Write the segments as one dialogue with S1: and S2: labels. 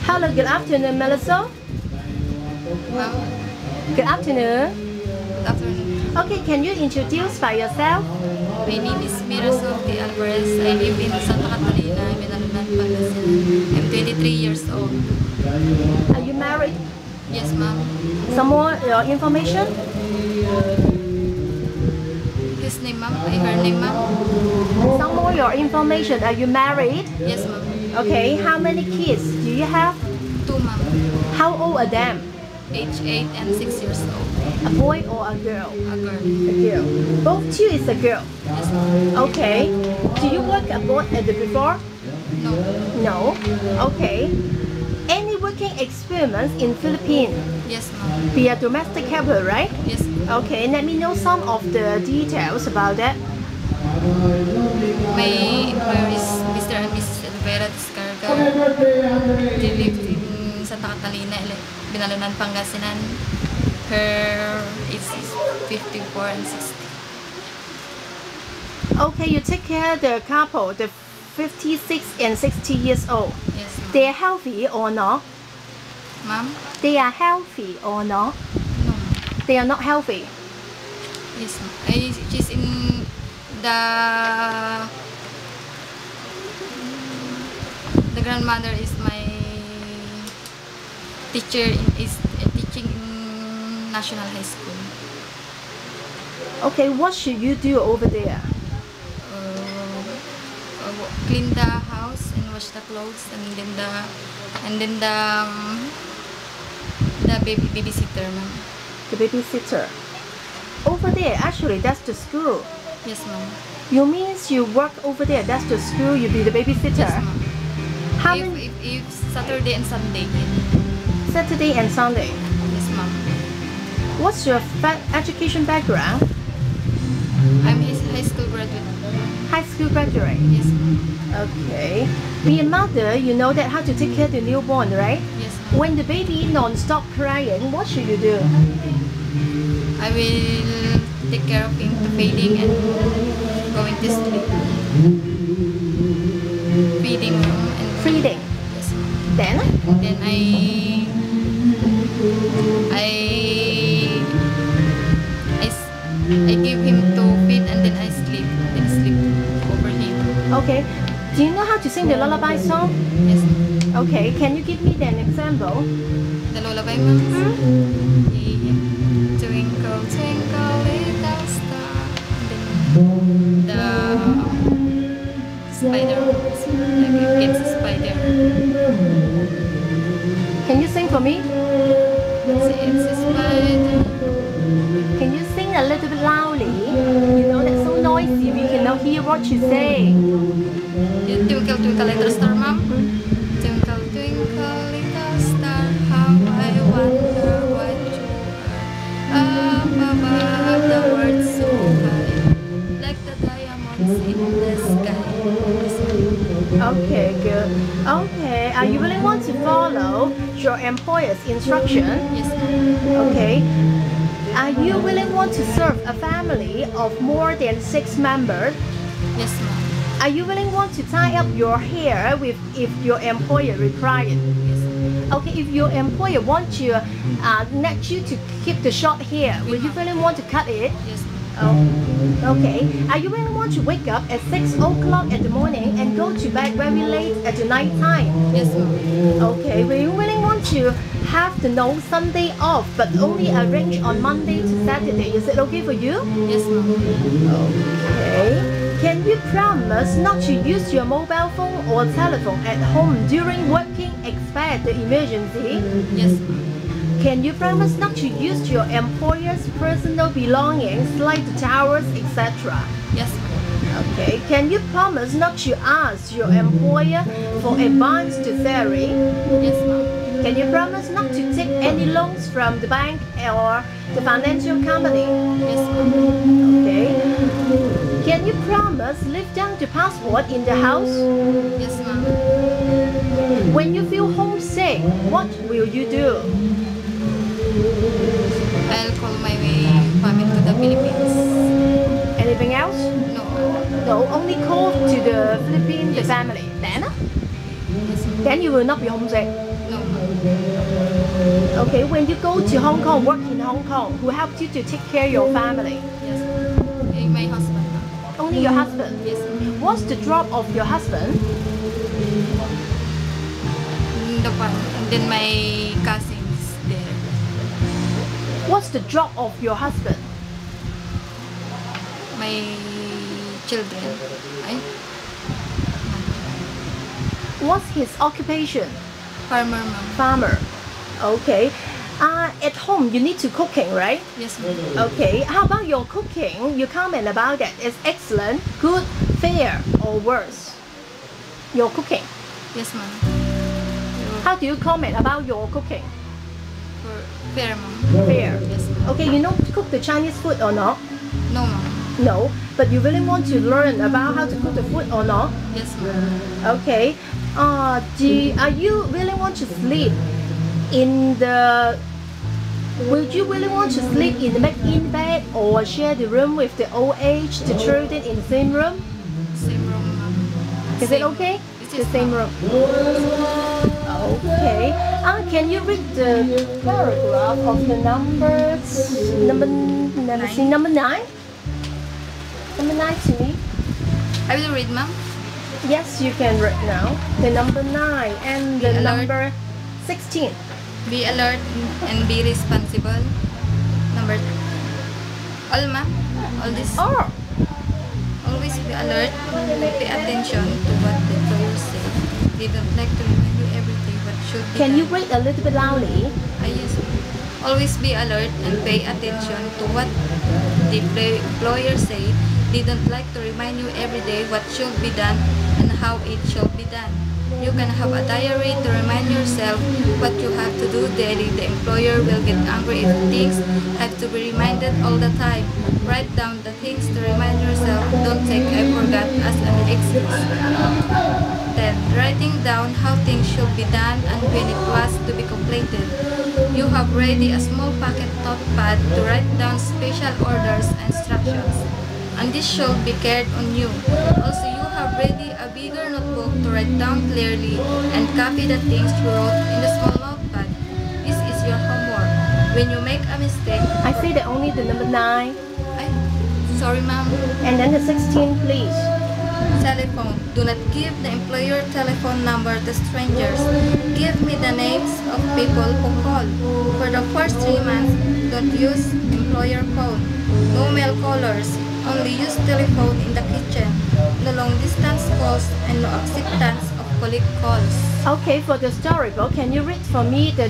S1: Hello, good afternoon, Melissa.
S2: Ma'am,
S1: Good afternoon.
S2: good afternoon.
S1: Okay, can you introduce by yourself?
S2: My name is Mira Sorti Alvarez. I live in Santa Catalina, Minalunan, Pangasinan. I'm 23 years old.
S1: Are you married?
S2: Yes, ma'am.
S1: Some more information?
S2: His name, ma'am. Her name, ma'am.
S1: Some more your information. Are you married?
S2: Yes, ma'am.
S1: Okay, how many kids do you have?
S2: 2, ma'am.
S1: How old are them?
S2: Age 8 and 6 years old.
S1: A boy or a girl?
S2: A girl.
S1: A girl. Both two is a girl.
S2: Yes, ma'am.
S1: Okay. Do you work abroad before?
S2: No.
S1: No. Okay. Any working experience in Philippines?
S2: Yes, ma'am.
S1: Be a domestic helper, right?
S2: Yes, ma'am.
S1: Okay, let me know some of the details about that.
S2: My employer is Mr. and Mrs. Elvera Descarga. They live in Santa Catalina, Binalunan, Pangasinan. Her age is 54 and 60.
S1: Okay, you take care of the couple, the 56 and 60 years old.
S2: Yes, ma'am.
S1: They are healthy or not?
S2: Ma'am?
S1: They are healthy or not?
S2: No.
S1: They are not healthy.
S2: Yes, ma'am. She's in the grandmother is my teacher teaching in National High School.
S1: Okay, what should you do over there?
S2: Clean the house and wash the clothes, and then the babysitter, ma'am.
S1: The babysitter. Over there, actually, that's the school.
S2: Yes, ma'am.
S1: You means you work over there, that's the school, you be the babysitter?
S2: Yes, ma'am.
S1: How many?
S2: If Saturday and Sunday.
S1: Saturday and Sunday.
S2: Yes, ma'am.
S1: What's your education background?
S2: I'm his high school graduate.
S1: High school graduate.
S2: Yes, ma'am.
S1: Okay. Be a mother, you know that how to take care of the newborn, right?
S2: Yes, ma'am.
S1: When the baby non-stop crying, what should you do?
S2: I will take care of him, feeding and going to sleep. Feeding and
S1: Feeding.
S2: yes, ma'am.
S1: Then?
S2: Then I give him to feed and then I sleep. Then sleep over him.
S1: Okay. Do you know how to sing the lullaby song?
S2: Yes.
S1: Okay. Can you give me an example?
S2: The lullaby, ma'am. Twinkle, twinkle, little star. And then the spider. Like it's a spider.
S1: Can you sing for me?
S2: It's a spider.
S1: Can you sing a little bit loudly? You know that's so noisy, we cannot hear what you say.
S2: Twinkle, twinkle, little star, ma'am. Twinkle, twinkle, little star, how I wonder what you are. Up above the world so high, like the diamonds in the sky.
S1: Okay, good. Okay, are you really want to follow your employer's instruction?
S2: Yes, ma'am.
S1: Okay. Are you really want to serve a family of more than 6 members?
S2: Yes, ma'am.
S1: Are you really want to tie up your hair with if your employer requires?
S2: Yes, ma'am.
S1: Okay, if your employer wants you net you to keep the short hair, will you really want to cut it?
S2: Yes, ma'am.
S1: Oh, okay. Are you really want to wake up at 6 o'clock in the morning and go to bed very late at the night time?
S2: Yes, ma'am.
S1: Okay, will you really want to have the no Sunday off but only arrange on Monday to Saturday? Is it okay for you?
S2: Yes, ma'am.
S1: Okay. Can you promise not to use your mobile phone or telephone at home during working except the emergency?
S2: Yes, ma'am.
S1: Can you promise not to use your employer's personal belongings like the towels, etc.?
S2: Yes, ma'am.
S1: Okay. Can you promise not to ask your employer for advance to salary?
S2: Yes, ma'am.
S1: Can you promise not to take any loans from the bank or the financial company?
S2: Yes, ma'am.
S1: Okay. Can you promise leave down the passport in the house?
S2: Yes, ma'am.
S1: When you feel homesick, what will you do?
S2: I'll call my family to the Philippines.
S1: Anything else?
S2: No.
S1: No, only call to the Philippines, the family. Then?
S2: Yes, ma'am.
S1: Then you will not be homesick.
S2: No.
S1: Okay, when you go to Hong Kong, work in Hong Kong, who helped you to take care of your family?
S2: Yes, my husband, ma'am.
S1: Only your husband?
S2: Yes, ma'am.
S1: What's the job of your husband?
S2: The one, and then my cousins there.
S1: What's the job of your husband?
S2: My children. Ay,
S1: What's his occupation?
S2: farmer, ma'am.
S1: Farmer. Okay. At home, you need to cooking, right?
S2: Yes, ma'am.
S1: Okay. How about your cooking? You comment about that. It's excellent, good, fair, or worse? Your cooking.
S2: Yes, ma'am.
S1: How do you comment about your cooking?
S2: For fair, ma'am.
S1: Fair.
S2: Yes, ma'am.
S1: Okay, you know to cook the Chinese food or not?
S2: No, ma'am.
S1: No, but you really want to learn about how to cook the food or not?
S2: Yes, ma'am.
S1: Okay. Are you really want to sleep in the? Would you really want to sleep in bed or share the room with the old age, the children in the same room?
S2: Same room, ma'am.
S1: Is it okay?
S2: It
S1: The
S2: is,
S1: same
S2: ma'am.
S1: room. Okay. Can you read the paragraph of the numbers? Number 9. Number 9 to me.
S2: I will read, ma'am.
S1: Yes, you can read now. The number 9 and the
S2: Be alert.
S1: number 16.
S2: Be alert and be responsible. Number all, ma'am. All this.
S1: Oh,
S2: Always be alert. Pay attention to what the employers say. They don't like to remind you everything what should be
S1: can
S2: done.
S1: you read a little bit loudly?
S2: Yes, ma'am. Always be alert and pay attention to what the employers say. They don't like to remind you every day what should be done and how it should be done. You can have a diary to remind yourself what you have to do daily. The employer will get angry if things have to be reminded all the time. Write down the things to remind yourself. Don't take I forgot as an excuse. Then, writing down how things should be done and when it was to be completed. You have ready a small pocket notepad to write down special orders and instructions. And this should be carried on you. Also, you have ready a bigger notebook to write down clearly and copy the things you wrote in the small notepad. This is your homework. When you make a mistake,
S1: I see that only the number 9
S2: sorry, ma'am.
S1: and then the 16, please.
S2: Telephone. Do not give the employer telephone number to strangers. Give me the names of people who call. For the first 3 months, don't use employer phone. No mail callers. Only use telephone in the kitchen. No long distance calls and no acceptance of colleague calls.
S1: Okay, for the storybook, can you read for me the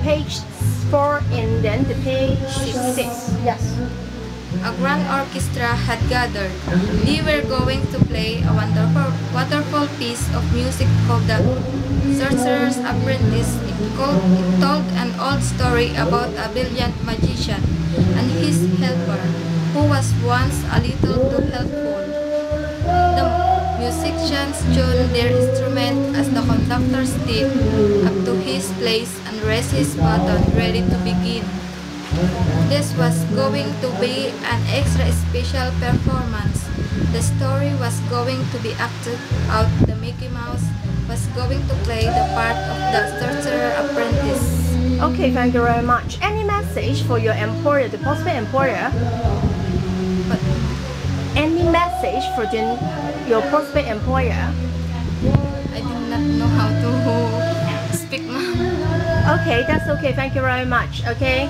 S1: page 4 and then the page 6? Yes.
S2: A grand orchestra had gathered. They were going to play a wonderful piece of music called The Sorcerer's Apprentice. It told an old story about a brilliant magician and his helper, who was once a little too helpful. The musicians tuned their instrument as the conductor stepped up to his place and raised his button, ready to begin. This was going to be an extra special performance. The story was going to be acted out. The Mickey Mouse was going to play the part of the sorcerer apprentice.
S1: Okay, thank you very much. Any message for your employer, the prospect employer?
S2: But
S1: Any message for your prospect employer?
S2: I did not know how to speak, ma'am.
S1: Okay, that's okay. Thank you very much. Okay.